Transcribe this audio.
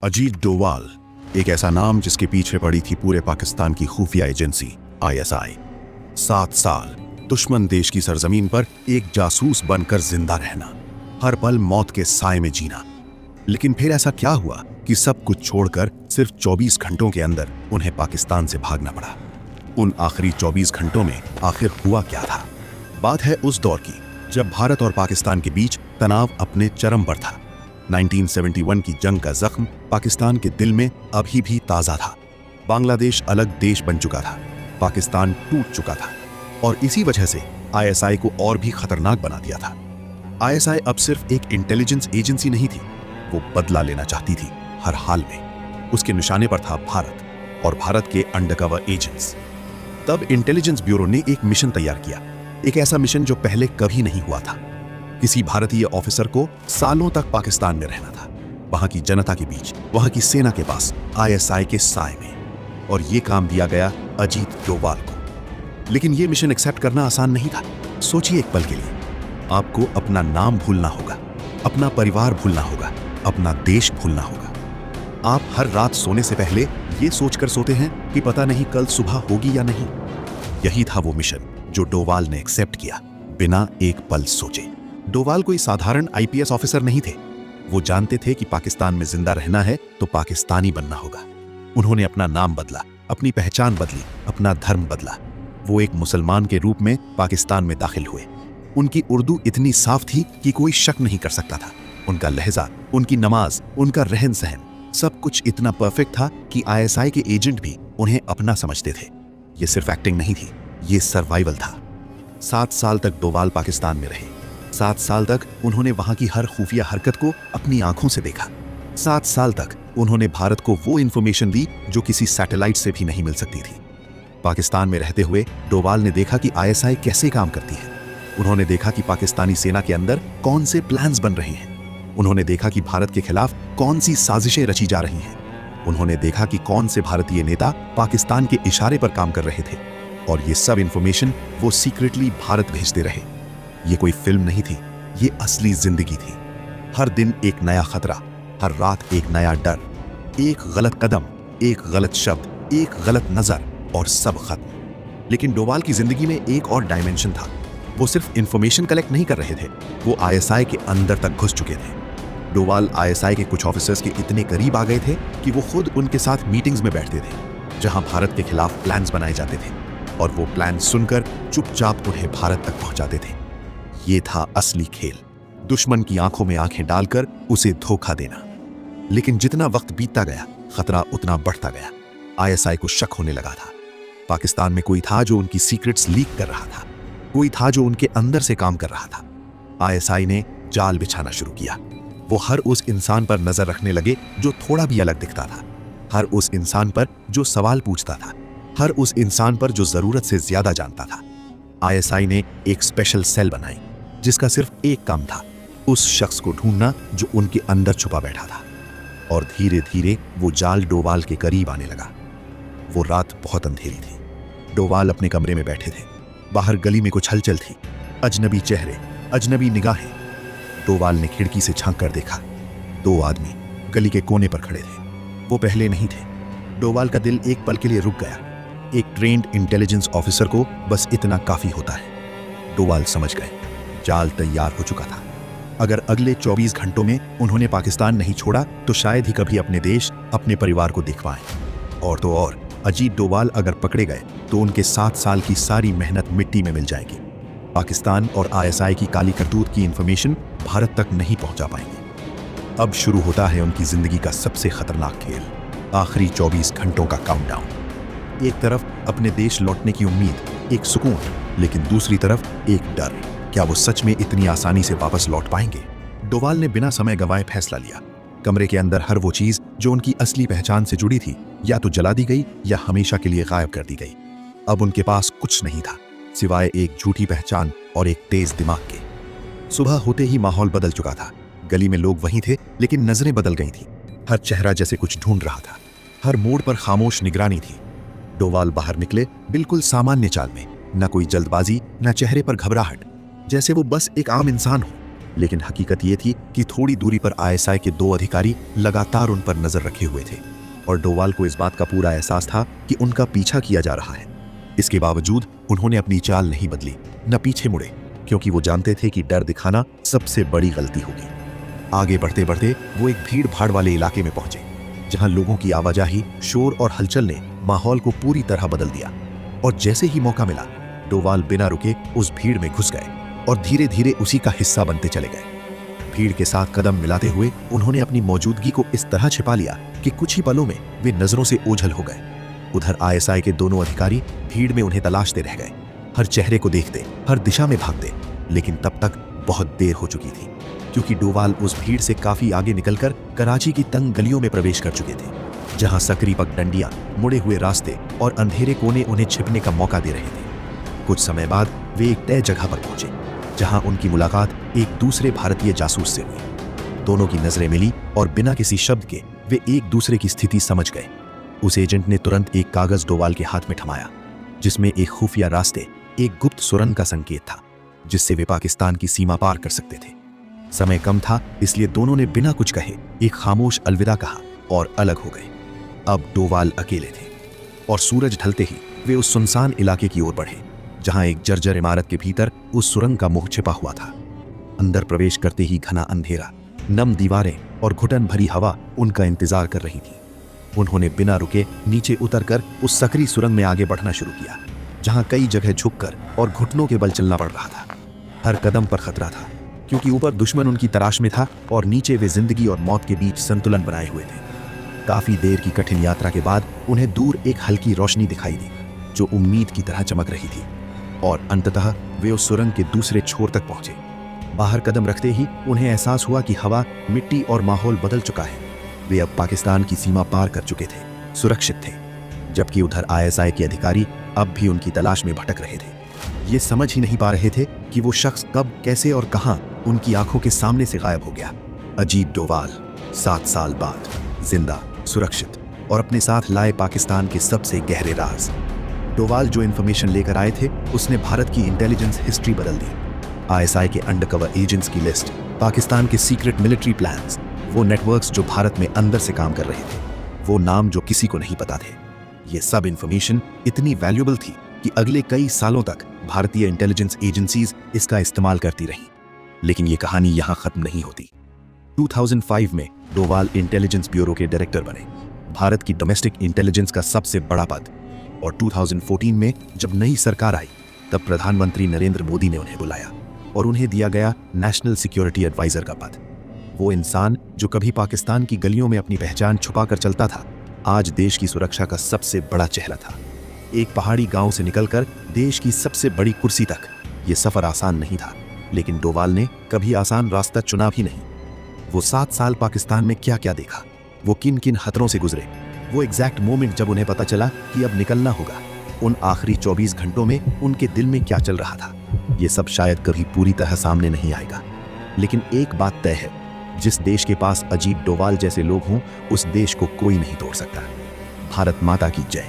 अजीत डोवाल, एक ऐसा नाम जिसके पीछे पड़ी थी पूरे पाकिस्तान की खुफिया एजेंसी आईएसआई। 7 साल दुश्मन देश की सरजमीन पर एक जासूस बनकर जिंदा रहना, हर पल मौत के साए में जीना। लेकिन फिर ऐसा क्या हुआ कि सब कुछ छोड़कर सिर्फ 24 घंटों के अंदर उन्हें पाकिस्तान से भागना पड़ा। उन आखिरी 24 घंटों में आखिर हुआ क्या था? बात है उस दौर की जब भारत और पाकिस्तान के बीच तनाव अपने चरम पर था। 1971 की जंग का जख्म पाकिस्तान के दिल में अभी भी ताज़ा था। बांग्लादेश अलग देश बन चुका था, पाकिस्तान टूट चुका था, और इसी वजह से आईएसआई को और भी खतरनाक बना दिया था। आईएसआई अब सिर्फ एक इंटेलिजेंस एजेंसी नहीं थी, वो बदला लेना चाहती थी हर हाल में। उसके निशाने पर था भारत और भारत के अंडरकवर एजेंट्स। तब इंटेलिजेंस ब्यूरो ने एक मिशन तैयार किया, एक ऐसा मिशन जो पहले कभी नहीं हुआ था। किसी भारतीय ऑफिसर को सालों तक पाकिस्तान में रहना था, वहां की जनता के बीच, वहां की सेना के पास, आईएसआई के साए में। और ये काम दिया गया अजीत डोवाल को। लेकिन ये मिशन एक्सेप्ट करना आसान नहीं था। सोचिए एक पल के लिए, आपको अपना नाम भूलना होगा, अपना परिवार भूलना होगा, अपना देश भूलना होगा। आप हर रात सोने से पहले ये सोचकर सोते हैं कि पता नहीं कल सुबह होगी या नहीं। यही था वो मिशन जो डोवाल ने एक्सेप्ट किया, बिना एक पल सोचे। डोवाल कोई साधारण आईपीएस ऑफिसर नहीं थे। वो जानते थे कि पाकिस्तान में जिंदा रहना है तो पाकिस्तानी बनना होगा। उन्होंने अपना नाम बदला, अपनी पहचान बदली, अपना धर्म बदला। वो एक मुसलमान के रूप में पाकिस्तान में दाखिल हुए। उनकी उर्दू इतनी साफ थी कि कोई शक नहीं कर सकता था। उनका लहजा, उनकी नमाज, उनका रहन सहन, सब कुछ इतना परफेक्ट था कि आईएसआई के एजेंट भी उन्हें अपना समझते थे। ये सिर्फ एक्टिंग नहीं थी, ये सर्वाइवल था। 7 साल तक डोवाल पाकिस्तान में रहे। 7 साल तक उन्होंने वहां की हर खुफिया हरकत को अपनी आंखों से देखा। 7 साल तक उन्होंने भारत को वो इंफॉर्मेशन दी जो किसी सैटेलाइट से भी नहीं मिल सकती थी। पाकिस्तान में रहते हुए डोवाल ने देखा कि आईएसआई कैसे काम करती है। उन्होंने देखा कि पाकिस्तानी सेना के अंदर कौन से प्लान्स बन रहे हैं। उन्होंने देखा कि भारत के खिलाफ कौन सी साजिशें रची जा रही हैं। उन्होंने देखा कि कौन से भारतीय नेता पाकिस्तान के इशारे पर काम कर रहे थे। और ये सब इंफॉर्मेशन वो सीक्रेटली भारत भेजते रहे। ये कोई फिल्म नहीं थी, ये असली जिंदगी थी। हर दिन एक नया खतरा, हर रात एक नया डर, एक गलत कदम, एक गलत शब्द, एक गलत नजर और सब खत्म। लेकिन डोवाल की जिंदगी में एक और डायमेंशन था। वो सिर्फ इंफॉर्मेशन कलेक्ट नहीं कर रहे थे, वो आईएसआई के अंदर तक घुस चुके थे। डोवाल आईएसआई के कुछ ऑफिसर्स के इतने करीब आ गए थे कि वो खुद उनके साथ मीटिंग्स में बैठते थे, जहां भारत के खिलाफ प्लान्स बनाए जाते थे, और वो प्लान सुनकर चुपचाप उन्हें भारत तक पहुंचाते थे। ये था असली खेल, दुश्मन की आंखों में आंखें डालकर उसे धोखा देना। लेकिन जितना वक्त बीतता गया, खतरा उतना बढ़ता गया। आईएसआई को शक होने लगा था। पाकिस्तान में कोई था जो उनकी सीक्रेट्स लीक कर रहा था, कोई था जो उनके अंदर से काम कर रहा था। आईएसआई ने जाल बिछाना शुरू किया। वो हर उस इंसान पर नजर रखने लगे जो थोड़ा भी अलग दिखता था, हर उस इंसान पर जो सवाल पूछता था, हर उस इंसान पर जो जरूरत से ज्यादा जानता था। आईएसआई ने एक स्पेशल सेल बनाई जिसका सिर्फ एक काम था, उस शख्स को ढूंढना जो उनके अंदर छुपा बैठा था। और धीरे धीरे वो जाल डोवाल के करीब आने लगा। वो रात बहुत अंधेरी थी। डोवाल अपने कमरे में बैठे थे। बाहर गली में कुछ हलचल थी, अजनबी चेहरे, अजनबी निगाहें। डोवाल ने खिड़की से झांक कर देखा। 2 आदमी गली के कोने पर खड़े थे। वो पहले नहीं थे। डोवाल का दिल एक पल के लिए रुक गया। एक ट्रेन्ड इंटेलिजेंस ऑफिसर को बस इतना काफी होता है। डोवाल समझ गए, जाल तैयार हो चुका था। अगर अगले 24 घंटों में उन्होंने पाकिस्तान नहीं छोड़ा तो शायद ही कभी अपने देश, अपने परिवार को दिख पाएं। और तो और, अजीत डोवाल अगर पकड़े गए तो उनके 7 साल की सारी मेहनत मिट्टी में मिल जाएगी। पाकिस्तान और आईएसआई की काली करतूत की इंफॉर्मेशन भारत तक नहीं पहुंचा पाएंगे। अब शुरू होता है उनकी जिंदगी का सबसे खतरनाक खेल, आखिरी 24 घंटों का काउंटडाउन। एक तरफ अपने देश लौटने की उम्मीद, एक सुकून, लेकिन दूसरी तरफ एक डर। क्या वो सच में इतनी आसानी से वापस लौट पाएंगे? डोवाल ने बिना समय गंवाए फैसला लिया। कमरे के अंदर हर वो चीज जो उनकी असली पहचान से जुड़ी थी, या तो जला दी गई या हमेशा के लिए गायब कर दी गई। अब उनके पास कुछ नहीं था सिवाय एक झूठी पहचान और एक तेज दिमाग के। सुबह होते ही माहौल बदल चुका था। गली में लोग वहीं थे, लेकिन नजरें बदल गई थी। हर चेहरा जैसे कुछ ढूंढ रहा था। हर मोड़ पर खामोश निगरानी थी। डोवाल बाहर निकले बिल्कुल सामान्य चाल में, न कोई जल्दबाजी, न चेहरे पर घबराहट, जैसे वो बस एक आम इंसान हो। लेकिन हकीकत ये थी कि थोड़ी दूरी पर आईएसआई के 2 अधिकारी लगातार उन पर नजर रखे हुए थे और डोवाल को इस बात का पूरा एहसास था कि उनका पीछा किया जा रहा है। इसके बावजूद उन्होंने अपनी चाल नहीं बदली, न पीछे मुड़े, क्योंकि वो जानते थे कि डर दिखाना सबसे बड़ी गलती होगी। आगे बढ़ते बढ़ते वो एक भीड़ भाड़ वाले इलाके में पहुंचे, जहां लोगों की आवाजाही, शोर और हलचल ने माहौल को पूरी तरह बदल दिया। और जैसे ही मौका मिला, डोवाल बिना रुके उस भीड़ में घुस गए और धीरे धीरे उसी का हिस्सा बनते चले गए। भीड़ के साथ कदम मिलाते हुए उन्होंने अपनी मौजूदगी को इस तरह छिपा लिया कि कुछ ही पलों में वे नजरों से ओझल हो गए। उधर आईएसआई के दोनों अधिकारी भीड़ में उन्हें तलाशते रह गए, हर चेहरे को देखते, हर दिशा में भागते, लेकिन तब तक बहुत देर हो चुकी थी, क्योंकि डोवाल उस भीड़ से काफी आगे निकलकर कराची की तंग गलियों में प्रवेश कर चुके थे, जहां सकरी पगडंडियां, मुड़े हुए रास्ते और अंधेरे कोने उन्हें छिपने का मौका दे रहे थे। कुछ समय बाद वे एक तय जगह पर पहुंचे, जहां उनकी मुलाकात एक दूसरे भारतीय जासूस से हुई। दोनों की नजरें मिली और बिना किसी शब्द के वे एक दूसरे की स्थिति समझ गए। उस एजेंट ने तुरंत एक कागज डोवाल के हाथ में थमाया, जिसमें एक खुफिया रास्ते, एक गुप्त सुरंग का संकेत था, जिससे वे पाकिस्तान की सीमा पार कर सकते थे। समय कम था, इसलिए दोनों ने बिना कुछ कहे एक खामोश अलविदा कहा और अलग हो गए। अब डोवाल अकेले थे और सूरज ढलते ही वे उस सुनसान इलाके की ओर बढ़े, जहां एक जर्जर इमारत के भीतर उस सुरंग का मुख छिपा हुआ था। अंदर प्रवेश करते ही घना अंधेरा, नम दीवारें और घुटन भरी हवा उनका इंतजार कर रही थी। उन्होंने बिना रुके नीचे उतरकर उस सकरी सुरंग में आगे बढ़ना शुरू किया, जहां कई जगह झुककर और घुटनों के बल चलना पड़ रहा था। हर कदम पर खतरा था, क्योंकि ऊपर दुश्मन उनकी तलाश में था और नीचे वे जिंदगी और मौत के बीच संतुलन बनाए हुए थे। काफी देर की कठिन यात्रा के बाद उन्हें दूर एक हल्की रोशनी दिखाई दी, जो उम्मीद की तरह चमक रही थी, और अंततः वे उस सुरंग के दूसरे छोर तक पहुंचे। बाहर कदम रखते ही उन्हें एहसास हुआ कि हवा, मिट्टी और माहौल बदल चुका है। वे अब पाकिस्तान की सीमा पार कर चुके थे, सुरक्षित थे, जबकि उधर आईएसआई के अधिकारी अब भी उनकी तलाश में भटक रहे थे। ये समझ ही नहीं पा रहे थे कि वो शख्स कब, कैसे और कहां उनकी आंखों के सामने से गायब हो गया। अजीब डोवाल 7 साल बाद जिंदा, सुरक्षित और अपने साथ लाए पाकिस्तान के सबसे गहरे राज। डोवाल जो इन्फॉर्मेशन लेकर आए थे, उसने भारत की इंटेलिजेंस हिस्ट्री बदल दी। आईएसआई के अंडरकवर एजेंट्स की लिस्ट, पाकिस्तान के सीक्रेट मिलिट्री प्लान्स, वो नेटवर्क्स जो भारत में अंदर से काम कर रहे थे, वो नाम जो किसी को नहीं पता थे। ये सब इन्फॉर्मेशन इतनी वैल्यूएबल थी कि अगले कई सालों तक भारतीय इंटेलिजेंस एजेंसीज इसका इस्तेमाल करती रहीं। लेकिन ये कहानी यहां खत्म नहीं होती। 2005 में डोवाल इंटेलिजेंस ब्यूरो के डायरेक्टर बने, भारत की डोमेस्टिक इंटेलिजेंस का सबसे बड़ा पद। और 2014 में जब नई सरकार आई, तब प्रधानमंत्री नरेंद्र मोदी ने उन्हें बुलाया और उन्हें दिया गया नेशनल सिक्योरिटी एडवाइजर का पद। वो इंसान जो कभी पाकिस्तान की गलियों में अपनी पहचान छुपाकर चलता था, आज देश की सुरक्षा का सबसे बड़ा चेहरा था। एक पहाड़ी गांव से निकलकर देश की सबसे बड़ी कुर्सी तक ये सफर आसान नहीं था, लेकिन डोवाल ने कभी आसान रास्ता चुना भी नहीं। वो 7 साल पाकिस्तान में क्या क्या देखा, वो किन किन खतरों से गुजरे, वो एग्जैक्ट मोमेंट जब उन्हें पता चला कि अब निकलना होगा, उन आखिरी 24 घंटों में उनके दिल में क्या चल रहा था, ये सब शायद कभी पूरी तरह सामने नहीं आएगा। लेकिन एक बात तय है, जिस देश के पास अजीब डोवाल जैसे लोग हों, उस देश को कोई नहीं तोड़ सकता। भारत माता की जय।